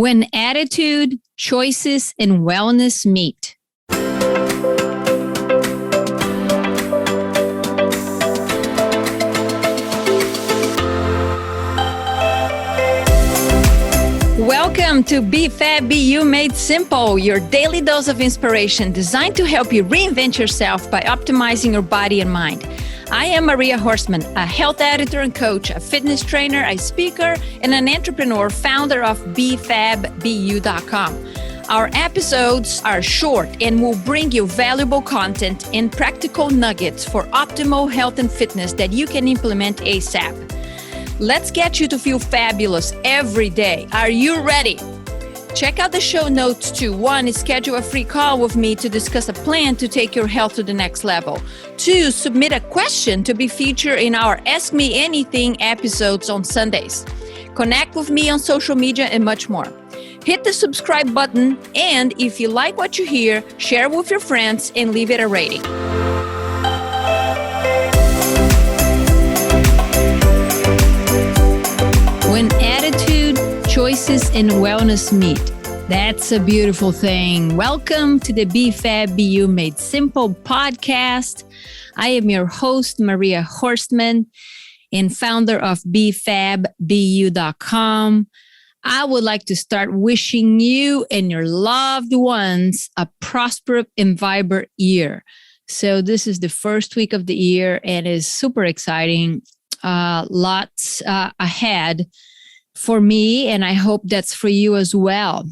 When attitude, choices, and wellness meet. Welcome to BFAB Be You Made Simple, your daily dose of inspiration designed to help you reinvent yourself by optimizing your body and mind. I am Maria Horstman, a health editor and coach, a fitness trainer, a speaker, and an entrepreneur, founder of BFABBU.com. Our episodes are short and will bring you valuable content and practical nuggets for optimal health and fitness that you can implement ASAP. Let's get you to feel fabulous every day. Are you ready? Check out the show notes too. 1, schedule a free call with me to discuss a plan to take your health to the next level. 2, submit a question to be featured in our Ask Me Anything episodes on Sundays. Connect with me on social media and much more. Hit the subscribe button, and if you like what you hear, share with your friends and leave it a rating. When attitude, choices, and wellness meet. That's a beautiful thing. Welcome to the BFAB Be You Made Simple podcast. I am your host, Maria Horstman, and founder of BFABBU.com. I would like to start wishing you and your loved ones a prosperous and vibrant year. So this is the first week of the year and is super exciting. Lots ahead for me, and I hope that's for you as well.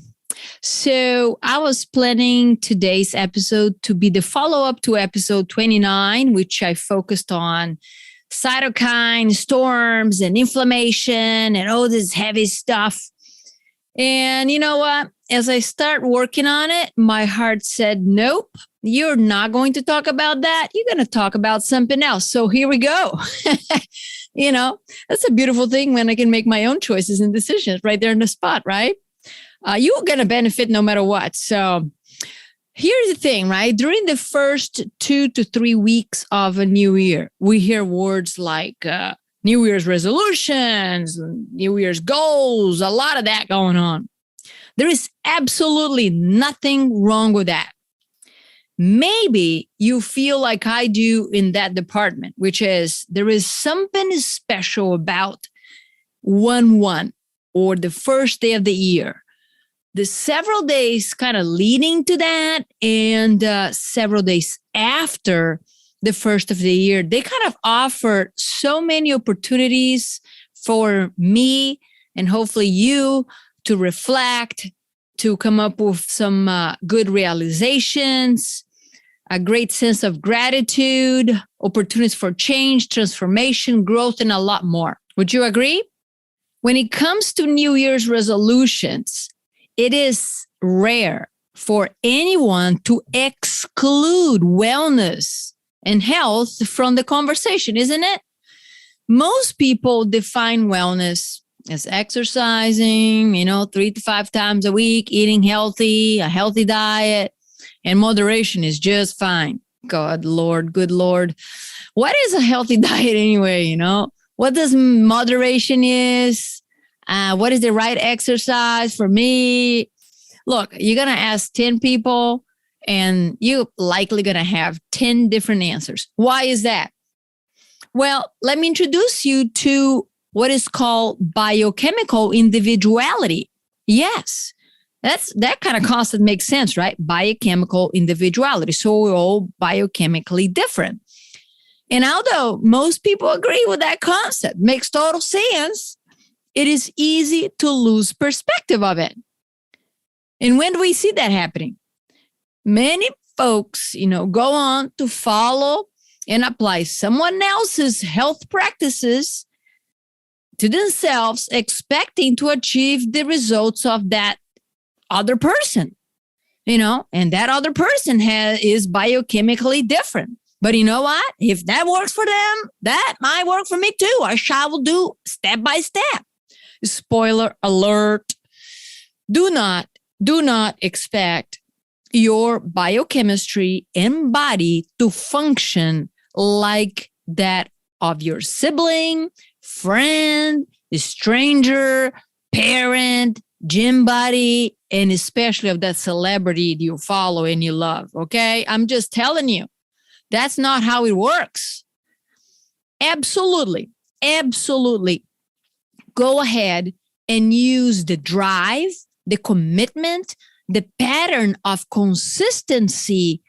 So I was planning today's episode to be the follow-up to episode 29, which I focused on cytokine storms and inflammation and all this heavy stuff. And you know what? As I start working on it, my heart said, nope, you're not going to talk about that. You're going to talk about something else. So here we go. You know, that's a beautiful thing when I can make my own choices and decisions right there in the spot, right? You're going to benefit no matter what. So here's the thing, right? During the first 2 to 3 weeks of a new year, we hear words like New Year's resolutions, New Year's goals, a lot of that going on. There is absolutely nothing wrong with that. Maybe you feel like I do in that department, which is there is something special about 1/1 or the first day of the year. The several days kind of leading to that and several days after the first of the year, they kind of offer so many opportunities for me and hopefully you to reflect, to come up with some good realizations, a great sense of gratitude, opportunities for change, transformation, growth, and a lot more. Would you agree? When it comes to New Year's resolutions, it is rare for anyone to exclude wellness and health from the conversation, isn't it? Most people define wellness as exercising, 3 to 5 times a week, eating healthy, a healthy diet, and moderation is just fine. God, Lord, good Lord. What is a healthy diet anyway, What does moderation is? What is the right exercise for me? Look, you're going to ask 10 people and you're likely going to have 10 different answers. Why is that? Well, let me introduce you to what is called biochemical individuality. Yes, that kind of concept makes sense, right? Biochemical individuality. So we're all biochemically different. And although most people agree with that concept, makes total sense, it is easy to lose perspective of it. And when do we see that happening? Many folks, go on to follow and apply someone else's health practices to themselves, expecting to achieve the results of that other person, and that other person is biochemically different. But you know what? If that works for them, that might work for me too. I shall do step by step. Spoiler alert. Do not expect your biochemistry and body to function like that of your sibling, friend, stranger, parent, gym body, and especially of that celebrity you follow and you love. Okay. I'm just telling you, that's not how it works. Absolutely. Absolutely. Go ahead and use the drive, the commitment, the pattern of consistency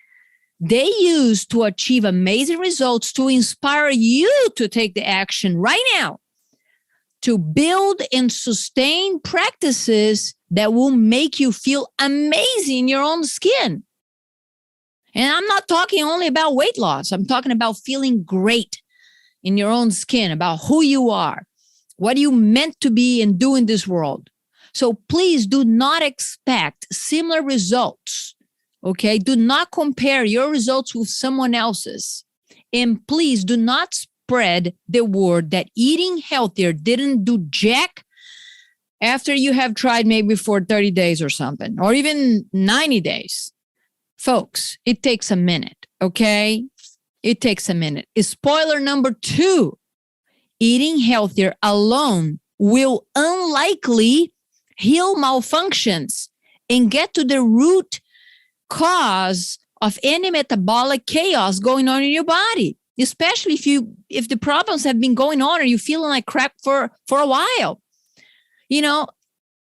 they use to achieve amazing results to inspire you to take the action right now to build and sustain practices that will make you feel amazing in your own skin. And I'm not talking only about weight loss. I'm talking about feeling great in your own skin, about who you are, what you meant to be and do in this world. So please do not expect similar results. Okay. Do not compare your results with someone else's. And please do not spread the word that eating healthier didn't do jack after you have tried maybe for 30 days or something, or even 90 days. Folks, it takes a minute. Okay. It takes a minute. Spoiler number 2, eating healthier alone will unlikely heal malfunctions and get to the root cause of any metabolic chaos going on in your body, especially if the problems have been going on or you're feeling like crap for a while. You know,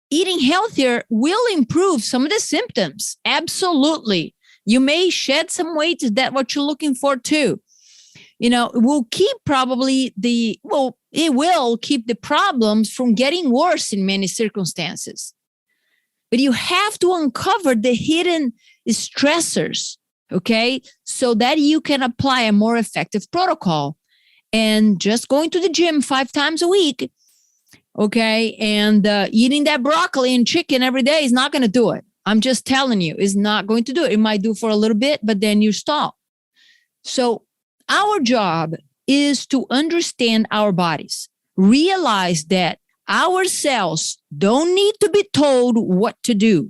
eating healthier will improve some of the symptoms. Absolutely. You may shed some weight. Is that what you're looking for too? You know, it will keep it will keep the problems from getting worse in many circumstances. But you have to uncover the hidden stressors, okay, so that you can apply a more effective protocol. And just going to the gym 5 times a week, okay, and eating that broccoli and chicken every day is not going to do it. I'm just telling you, it's not going to do it. It might do for a little bit, but then you stop. So our job is to understand our bodies, realize that our cells don't need to be told what to do.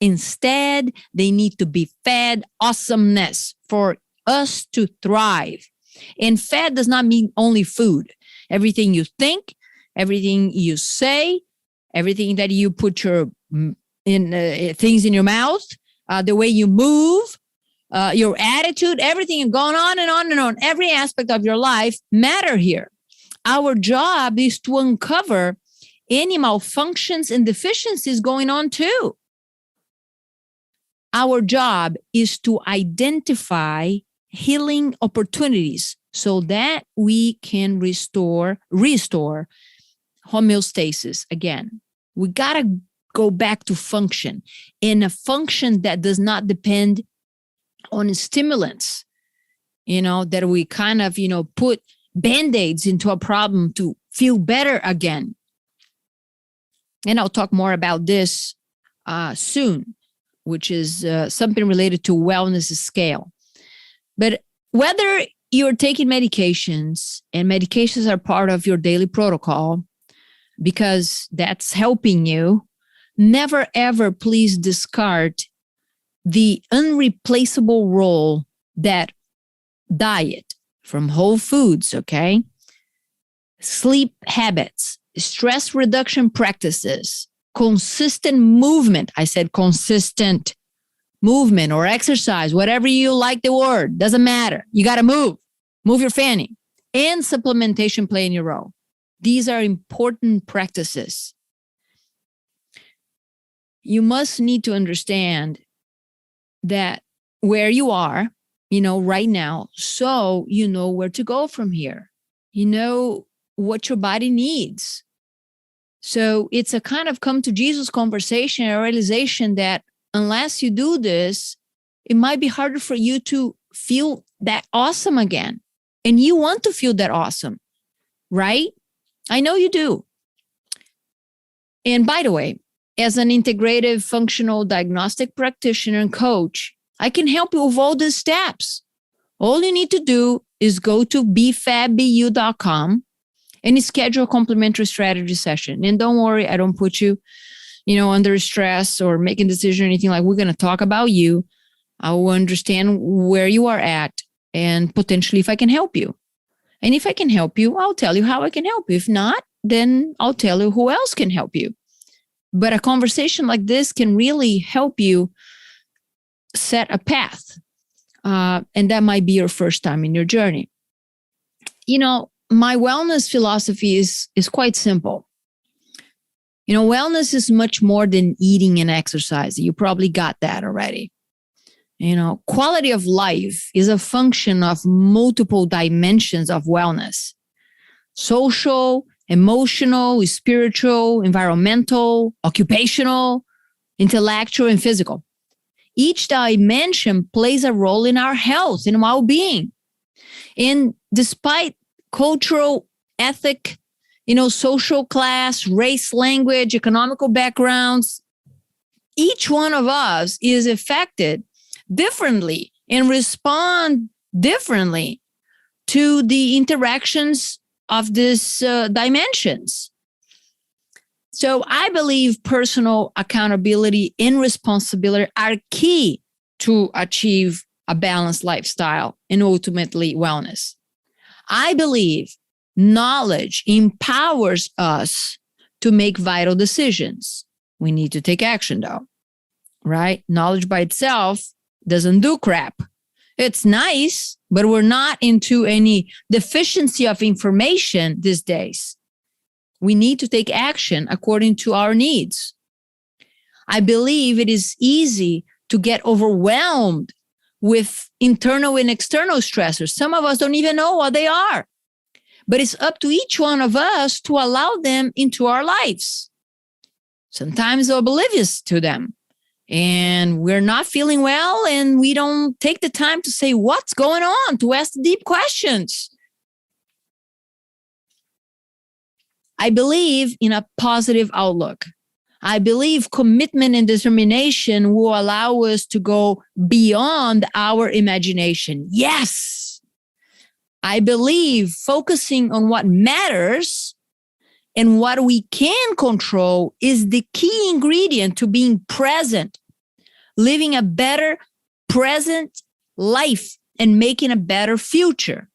Instead, they need to be fed awesomeness for us to thrive. And fed does not mean only food. Everything you think, everything you say, everything that you put things in your mouth, the way you move, your attitude, everything going on and on and on. Every aspect of your life matter here. Our job is to uncover any malfunctions and deficiencies going on too. Our job is to identify healing opportunities so that we can restore homeostasis again. We got to go back to function, in a function that does not depend on stimulants, that we kind of, put Band-Aids into a problem to feel better again. And I'll talk more about this soon, which is something related to wellness scale. But whether you're taking medications, and medications are part of your daily protocol because that's helping you, never ever please discard the unreplaceable role that diet from whole foods, okay? Sleep habits, stress reduction practices, consistent movement. I said consistent movement or exercise, whatever you like the word, doesn't matter. You got to move your fanny, and supplementation playing your role. These are important practices. You must need to understand that where you are, right now, so you know where to go from here. You know what your body needs. So it's a kind of come to Jesus conversation, a realization that unless you do this, it might be harder for you to feel that awesome again. And you want to feel that awesome, right? I know you do. And by the way, as an integrative functional diagnostic practitioner and coach, I can help you with all these steps. All you need to do is go to bfabbu.com and schedule a complimentary strategy session. And don't worry, I don't put you, under stress or making a decision or anything. Like, we're going to talk about you. I will understand where you are at and potentially if I can help you. And if I can help you, I'll tell you how I can help you. If not, then I'll tell you who else can help you. But a conversation like this can really help you set a path. And that might be your first time in your journey. My wellness philosophy is quite simple. Wellness is much more than eating and exercising. You probably got that already. Quality of life is a function of multiple dimensions of wellness: social, emotional, spiritual, environmental, occupational, intellectual, and physical. Each dimension plays a role in our health and well-being. And despite cultural, ethic, social class, race, language, economical backgrounds, each one of us is affected differently and respond differently to the interactions of these dimensions. So I believe personal accountability and responsibility are key to achieve a balanced lifestyle and ultimately wellness. I believe knowledge empowers us to make vital decisions. We need to take action though, right? Knowledge by itself doesn't do crap. It's nice, but we're not into any deficiency of information these days. We need to take action according to our needs. I believe it is easy to get overwhelmed with internal and external stressors. Some of us don't even know what they are, but it's up to each one of us to allow them into our lives. Sometimes we're oblivious to them and we're not feeling well and we don't take the time to say what's going on, to ask deep questions. I believe in a positive outlook. I believe commitment and determination will allow us to go beyond our imagination. Yes, I believe focusing on what matters and what we can control is the key ingredient to being present, living a better present life and making a better future.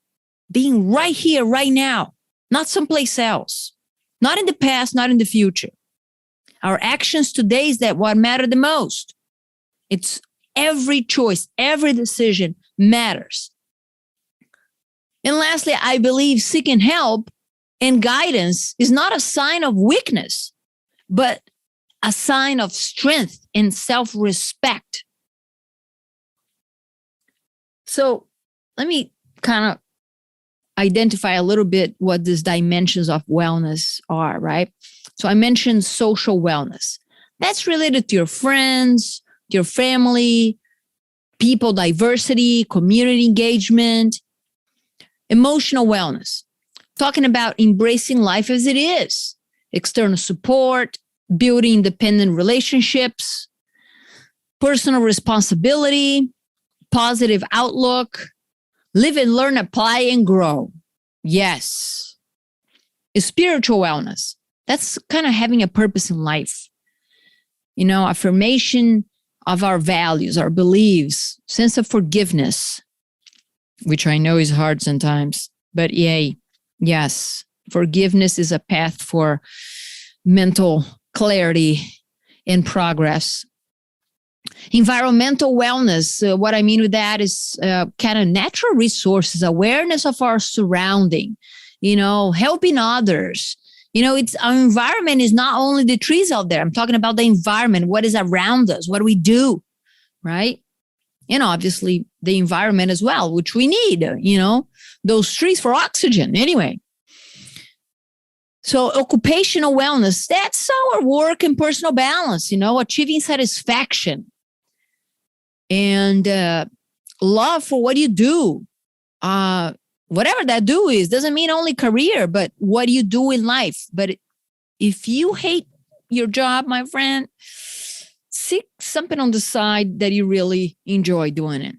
Being right here, right now, not someplace else, not in the past, not in the future. Our actions today is that what matter the most. It's every choice, every decision matters. And lastly, I believe seeking help and guidance is not a sign of weakness, but a sign of strength and self-respect. So let me kind of identify a little bit what these dimensions of wellness are, right? So I mentioned social wellness. That's related to your friends, your family, people diversity, community engagement. Emotional wellness, talking about embracing life as it is, external support, building independent relationships, personal responsibility, positive outlook, live and learn, apply and grow. Yes. Spiritual wellness. That's kind of having a purpose in life. Affirmation of our values, our beliefs, sense of forgiveness, which I know is hard sometimes, but yay. Yes. Forgiveness is a path for mental clarity and progress. Environmental wellness, what I mean with that is kind of natural resources, awareness of our surrounding, helping others. It's our environment is not only the trees out there. I'm talking about the environment, what is around us, what do we do, right? Obviously the environment as well, which we need, those trees for oxygen anyway. So occupational wellness, that's our work and personal balance, achieving satisfaction and love for what you do. Whatever that do is, doesn't mean only career, but what you do in life. But if you hate your job, my friend, seek something on the side that you really enjoy doing it.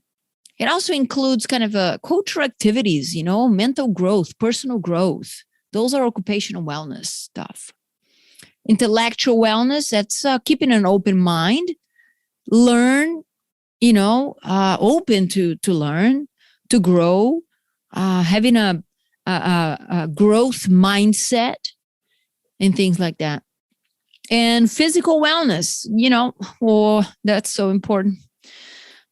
It also includes kind of cultural activities, mental growth, personal growth. Those are occupational wellness stuff. Intellectual wellness, that's keeping an open mind, learn, open to learn, to grow, having a growth mindset and things like that. And physical wellness, that's so important.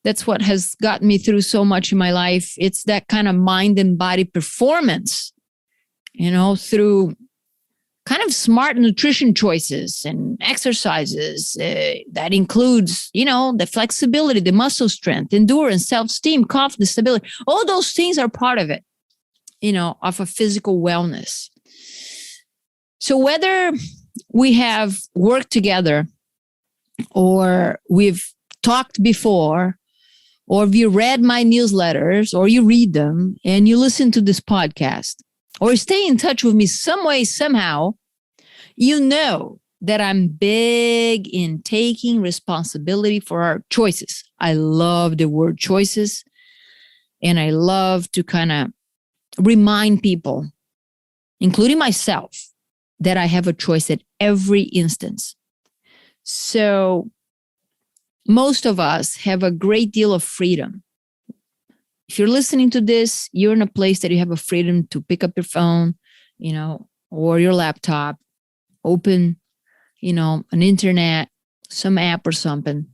That's what has gotten me through so much in my life. It's that kind of mind and body performance, through kind of smart nutrition choices and exercises that includes, the flexibility, the muscle strength, endurance, self-esteem, confidence, stability. All those things are part of it, of a physical wellness. So whether we have worked together or we've talked before, or if you read my newsletters or you read them and you listen to this podcast or stay in touch with me some way, somehow, you know that I'm big in taking responsibility for our choices. I love the word choices, and I love to kind of remind people, including myself, that I have a choice at every instance. So most of us have a great deal of freedom. If you're listening to this, you're in a place that you have a freedom to pick up your phone, or your laptop, open, an internet, some app or something,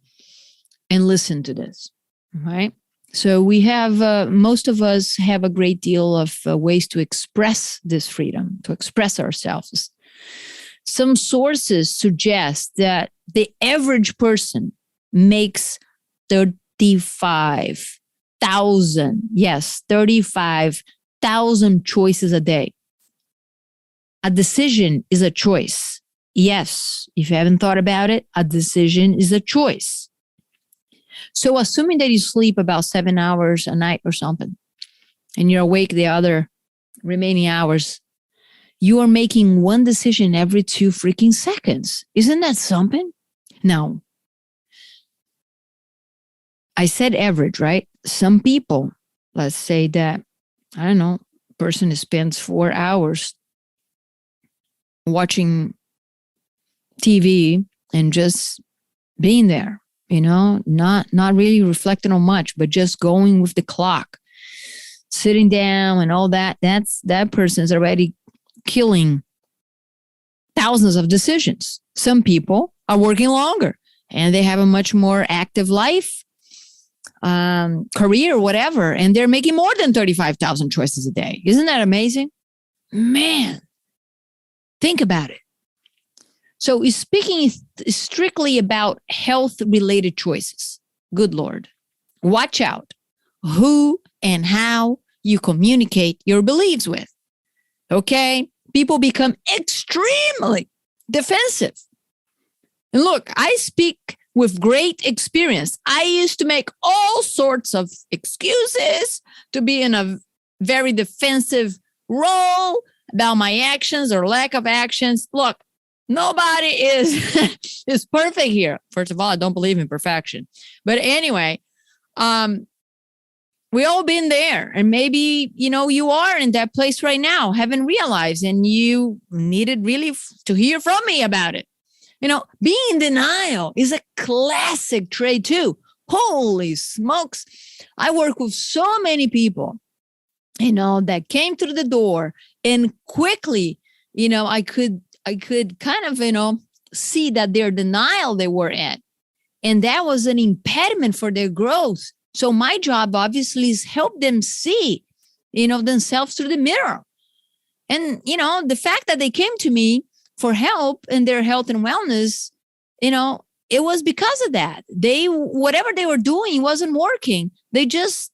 and listen to this, right? So we have, most of us have a great deal of ways to express this freedom, to express ourselves. Some sources suggest that the average person makes 35,000 choices a day. A decision is a choice. Yes, if you haven't thought about it, a decision is a choice. So assuming that you sleep about 7 hours a night or something, and you're awake the other remaining hours, you are making one decision every 2 freaking seconds. Isn't that something? Now, I said average, right? Some people, let's say that, I don't know, person spends 4 hours watching TV and just being there, not really reflecting on much, but just going with the clock, sitting down and all that. That person is already killing thousands of decisions. Some people are working longer and they have a much more active life, career, whatever, and they're making more than 35,000 choices a day. Isn't that amazing? Man, think about it. So speaking strictly about health-related choices, good Lord, watch out who and how you communicate your beliefs with, okay? People become extremely defensive. And look, I speak with great experience. I used to make all sorts of excuses to be in a very defensive role about my actions or lack of actions. Look, nobody is perfect here. First of all, I don't believe in perfection. But anyway, we all been there. And maybe, you are in that place right now, haven't realized, and you needed really to hear from me about it. Being in denial is a classic trait too. Holy smokes. I work with so many people, that came through the door and quickly, I could kind of, see that their denial they were at. And that was an impediment for their growth. So my job obviously is help them see, themselves through the mirror. And, the fact that they came to me for help in their health and wellness, it was because of that. Whatever they were doing wasn't working. They just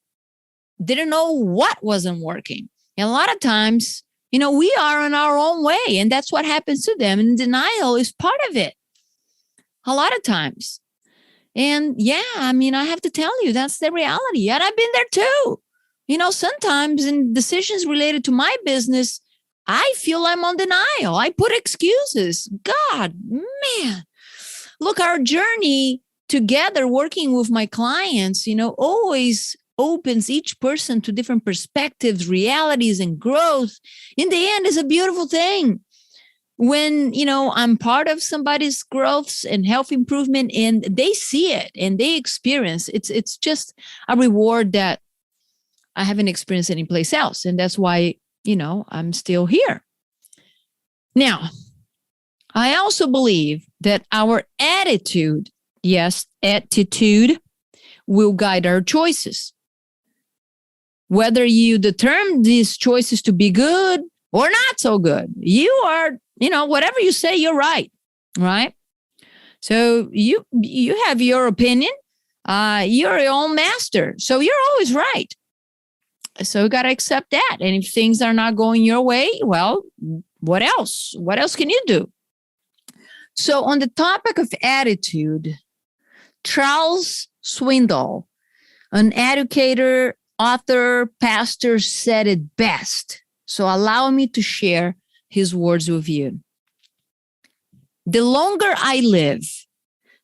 didn't know what wasn't working. And a lot of times, we are on our own way, and that's what happens to them. And denial is part of it. A lot of times. And yeah, I have to tell you, that's the reality. And I've been there too. Sometimes in decisions related to my business, I feel I'm on denial. I put excuses. God, man. Look, our journey together working with my clients, always opens each person to different perspectives, realities, and growth. In the end, is a beautiful thing. When, I'm part of somebody's growth and health improvement and they see it and they experience, it's just a reward that I haven't experienced anyplace else. And that's why, I'm still here. Now, I also believe that our attitude, yes, attitude, will guide our choices. Whether you determine these choices to be good or not so good, you are, whatever you say, you're right, right? So you have your opinion. You're your own master. So you're always right. So you got to accept that. And if things are not going your way, well, what else? What else can you do? So on the topic of attitude, Charles Swindoll, an educator, author, pastor, said it best. So allow me to share his words with you. The longer I live,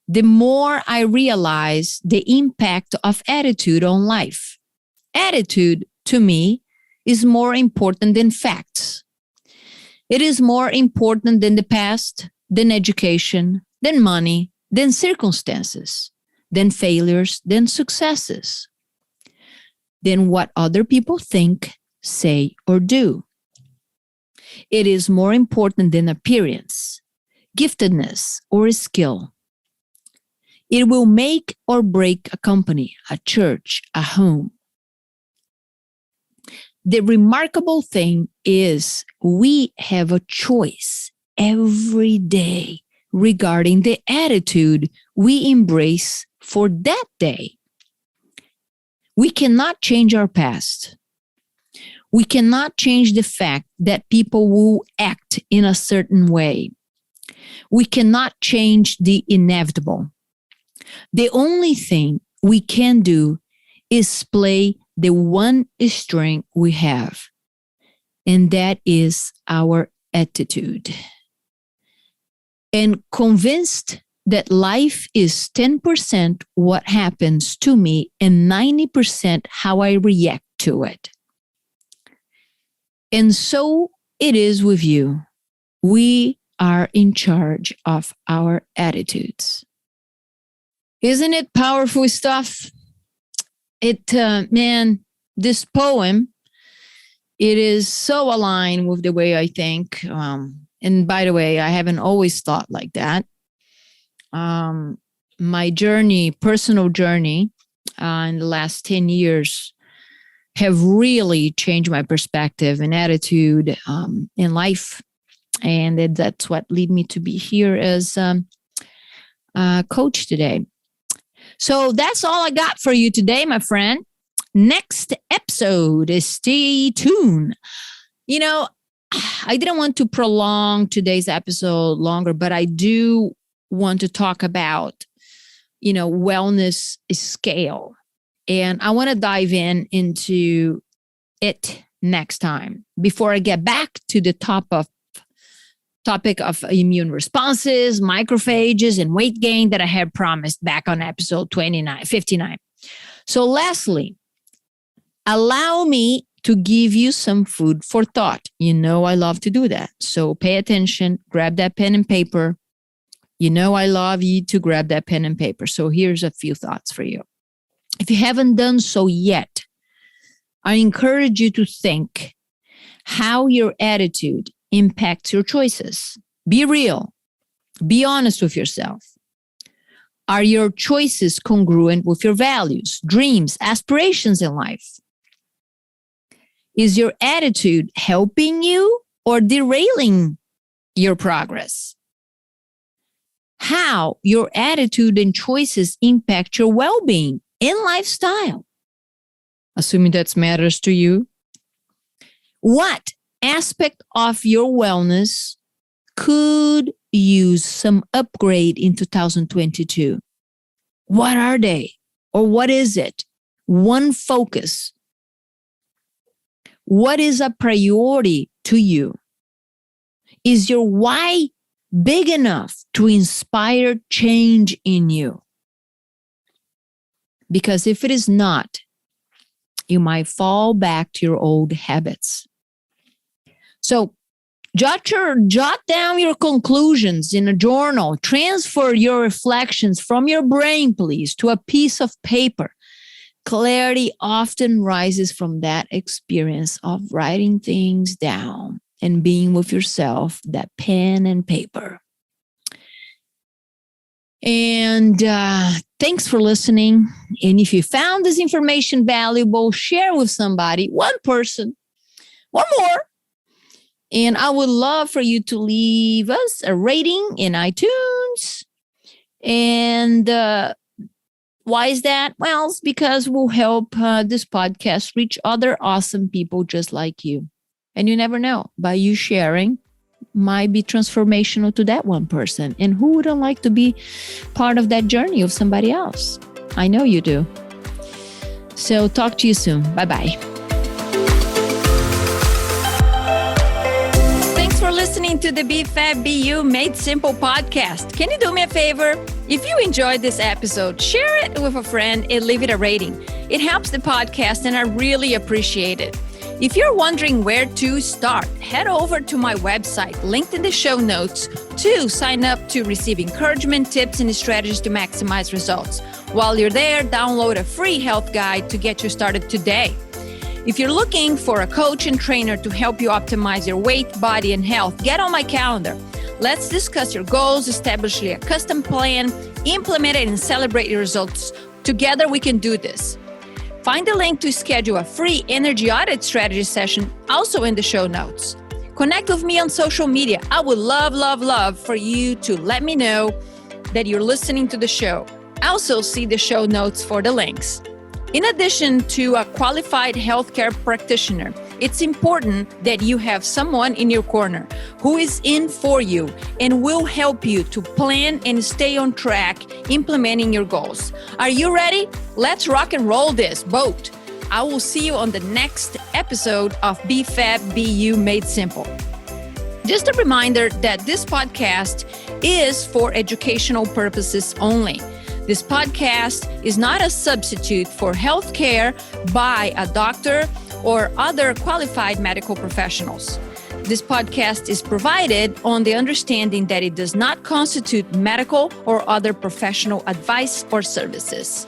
the more I realize the impact of attitude on life. Attitude, to me, is more important than facts. It is more important than the past, than education, than money, than circumstances, than failures, than successes, than what other people think, say, or do. It is more important than appearance, giftedness, or skill. It will make or break a company, a church, a home. The remarkable thing is we have a choice every day regarding the attitude we embrace for that day. We cannot change our past. We cannot change the fact that people will act in a certain way. We cannot change the inevitable. The only thing we can do is play the one strength we have, and that is our attitude. And convinced that life is 10% what happens to me and 90% how I react to it. And so it is with you. We are in charge of our attitudes. Isn't it powerful stuff? This poem, it is so aligned with the way I think. And by the way, I haven't always thought like that. My journey, personal journey, in the last 10 years have really changed my perspective and attitude in life. And that's what led me to be here as a coach today. So that's all I got for you today, my friend. Next episode, stay tuned. I didn't want to prolong today's episode longer, but I do want to talk about, wellness scale. And I want to dive into it next time before I get back to the topic of immune responses, macrophages, and weight gain that I had promised back on episode 59. So lastly, allow me to give you some food for thought. I love to do that. So pay attention, grab that pen and paper. I love you to grab that pen and paper. So here's a few thoughts for you. If you haven't done so yet, I encourage you to think how your attitude impacts your choices. Be real. Be honest with yourself. Are your choices congruent with your values, dreams, aspirations in life? Is your attitude helping you or derailing your progress? How your attitude and choices impact your well-being and lifestyle, assuming that matters to you. What aspect of your wellness could use some upgrade in 2022? What are they? Or what is it? One focus. What is a priority to you? Is your why big enough to inspire change in you? Because if it is not, you might fall back to your old habits. So jot down your conclusions in a journal. Transfer your reflections from your brain, please, to a piece of paper. Clarity often rises from that experience of writing things down and being with yourself, that pen and paper. And thanks for listening. And if you found this information valuable, share with somebody, one person, one more. And I would love for you to leave us a rating in iTunes. And why is that? Well, it's because we'll help this podcast reach other awesome people just like you. And you never know, by you sharing, might be transformational to that one person. And who wouldn't like to be part of that journey of somebody else? I know you do. So talk to you soon. Bye-bye. Thanks for listening to the BFAB Made Simple podcast. Can you do me a favor? If you enjoyed this episode, share it with a friend and leave it a rating. It helps the podcast and I really appreciate it. If you're wondering where to start, head over to my website, linked in the show notes, to sign up to receive encouragement, tips, and strategies to maximize results. While you're there, download a free health guide to get you started today. If you're looking for a coach and trainer to help you optimize your weight, body, and health, get on my calendar. Let's discuss your goals, establish a custom plan, implement it, and celebrate your results. Together, we can do this. Find the link to schedule a free energy audit strategy session also in the show notes. Connect with me on social media. I would love for you to let me know that you're listening to the show. Also, see the show notes for the links. In addition to a qualified healthcare practitioner, it's important that you have someone in your corner who is in for you and will help you to plan and stay on track implementing your goals. Are you ready? Let's rock and roll this boat. I will see you on the next episode of BFAB Made Simple. Just a reminder that this podcast is for educational purposes only. This podcast is not a substitute for health care by a doctor or other qualified medical professionals. This podcast is provided on the understanding that it does not constitute medical or other professional advice or services.